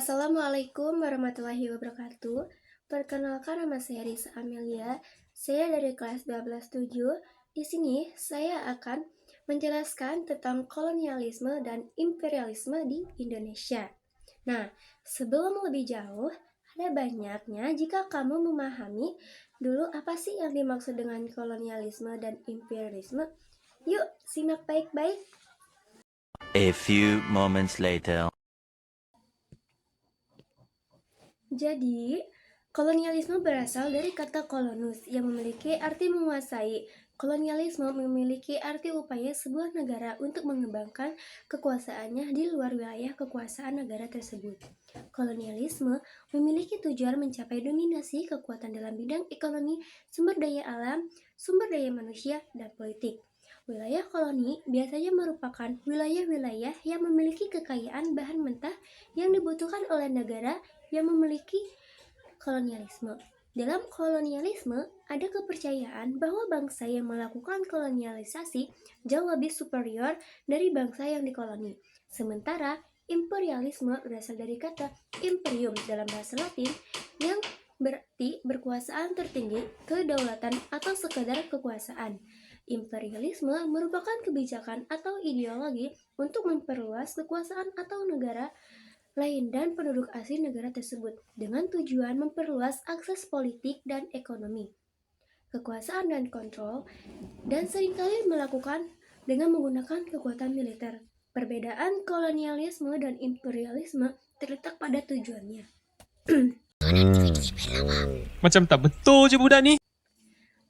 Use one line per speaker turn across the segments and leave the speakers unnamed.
Assalamualaikum warahmatullahi wabarakatuh. Perkenalkan, nama saya Risa Amelia. Saya dari kelas 12-7. Di sini saya akan menjelaskan tentang kolonialisme dan imperialisme di Indonesia. Nah, sebelum lebih jauh, ada banyaknya jika kamu memahami dulu apa sih yang dimaksud dengan kolonialisme dan imperialisme. Yuk, simak baik-baik.
A few moments later.
Jadi, kolonialisme berasal dari kata kolonus yang memiliki arti menguasai. Kolonialisme memiliki arti upaya sebuah negara untuk mengembangkan kekuasaannya di luar wilayah kekuasaan negara tersebut. Kolonialisme memiliki tujuan mencapai dominasi kekuatan dalam bidang ekonomi, sumber daya alam, sumber daya manusia, dan politik. Wilayah koloni biasanya merupakan wilayah-wilayah yang memiliki kekayaan bahan mentah yang dibutuhkan oleh negara yang memiliki kolonialisme. Dalam kolonialisme, ada kepercayaan bahwa bangsa yang melakukan kolonialisasi jauh lebih superior dari bangsa yang dikoloni. Sementara imperialisme berasal dari kata imperium dalam bahasa Latin yang berarti berkuasaan tertinggi, kedaulatan, atau sekadar kekuasaan. Imperialisme merupakan kebijakan atau ideologi untuk memperluas kekuasaan atau negara lain dan penduduk asli negara tersebut dengan tujuan memperluas akses politik dan ekonomi, kekuasaan dan kontrol, dan seringkali melakukan dengan menggunakan kekuatan militer. Perbedaan kolonialisme dan imperialisme terletak pada tujuannya.
Macam tak betul je budak ni.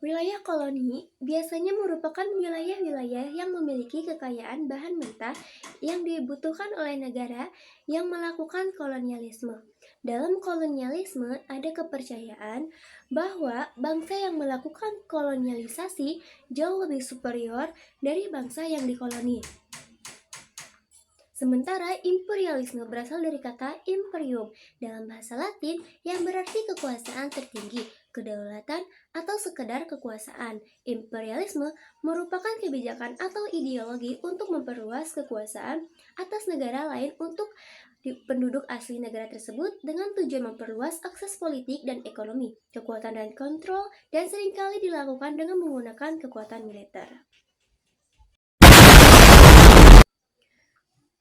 Wilayah koloni biasanya merupakan wilayah-wilayah yang memiliki kekayaan bahan mentah yang dibutuhkan oleh negara yang melakukan kolonialisme. Dalam kolonialisme ada kepercayaan bahwa bangsa yang melakukan kolonialisasi jauh lebih superior dari bangsa yang dikoloni. Sementara imperialisme berasal dari kata imperium dalam bahasa Latin yang berarti kekuasaan tertinggi, kedaulatan, atau sekedar kekuasaan. Imperialisme merupakan kebijakan atau ideologi untuk memperluas kekuasaan atas negara lain untuk penduduk asli negara tersebut dengan tujuan memperluas akses politik dan ekonomi, kekuatan dan kontrol, dan seringkali dilakukan dengan menggunakan kekuatan militer.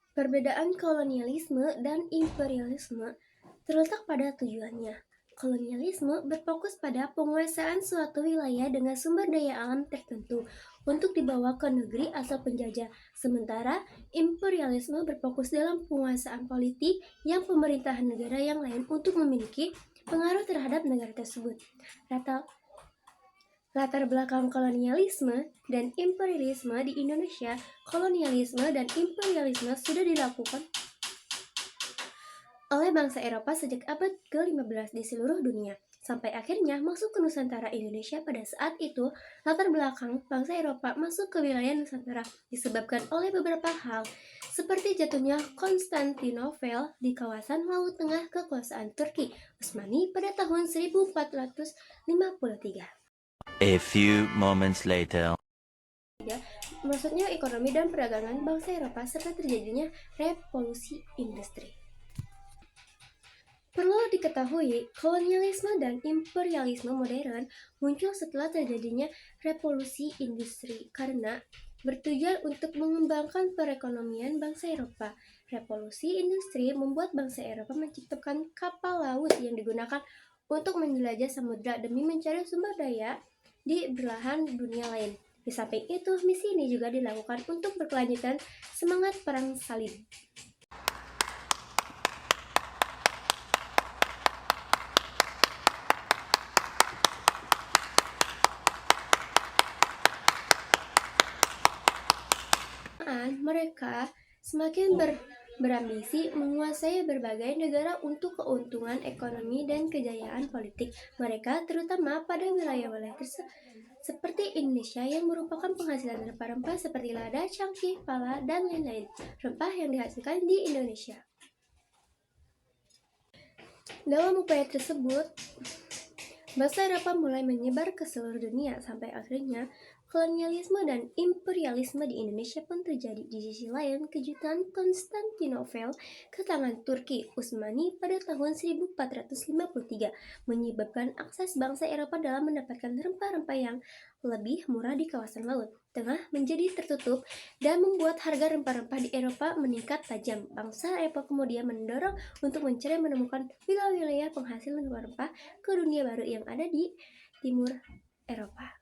Perbedaan kolonialisme dan imperialisme terletak pada tujuannya. Kolonialisme berfokus pada penguasaan suatu wilayah dengan sumber daya alam tertentu untuk dibawa ke negeri asal penjajah. Sementara imperialisme berfokus dalam penguasaan politik yang pemerintahan negara yang lain untuk memiliki pengaruh terhadap negara tersebut. Latar belakang kolonialisme dan imperialisme di Indonesia. Kolonialisme dan imperialisme sudah dilakukan oleh bangsa Eropa sejak abad ke-15 di seluruh dunia, sampai akhirnya masuk ke Nusantara Indonesia. Pada saat itu, latar belakang bangsa Eropa masuk ke wilayah Nusantara disebabkan oleh beberapa hal, seperti jatuhnya Konstantinopel di kawasan Laut Tengah kekuasaan Turki Utsmani pada tahun 1453.
A few moments later.
Maksudnya ekonomi dan perdagangan bangsa Eropa serta terjadinya revolusi industri. Perlu diketahui, kolonialisme dan imperialisme modern muncul setelah terjadinya revolusi industri karena bertujuan untuk mengembangkan perekonomian bangsa Eropa. Revolusi industri membuat bangsa Eropa menciptakan kapal laut yang digunakan untuk menjelajah samudra demi mencari sumber daya di belahan dunia lain. Di samping itu, misi ini juga dilakukan untuk berkelanjutan semangat perang salib. Mereka semakin berambisi menguasai berbagai negara untuk keuntungan ekonomi dan kejayaan politik mereka, terutama pada wilayah-wilayah seperti Indonesia yang merupakan penghasilan rempah-rempah seperti lada, cangkih, pala, dan lain-lain rempah yang dihasilkan di Indonesia. Dalam upaya tersebut, bangsa Eropa mulai menyebar ke seluruh dunia sampai akhirnya Kolonialisme dan imperialisme di Indonesia pun terjadi. Di sisi lain, kejutan Konstantinopel ke tangan Turki Utsmani pada tahun 1453 menyebabkan akses bangsa Eropa dalam mendapatkan rempah-rempah yang lebih murah di kawasan laut tengah menjadi tertutup dan membuat harga rempah-rempah di Eropa meningkat tajam. Bangsa Eropa kemudian mendorong untuk mencari menemukan wilayah-wilayah penghasil rempah-rempah ke dunia baru yang ada di timur Eropa.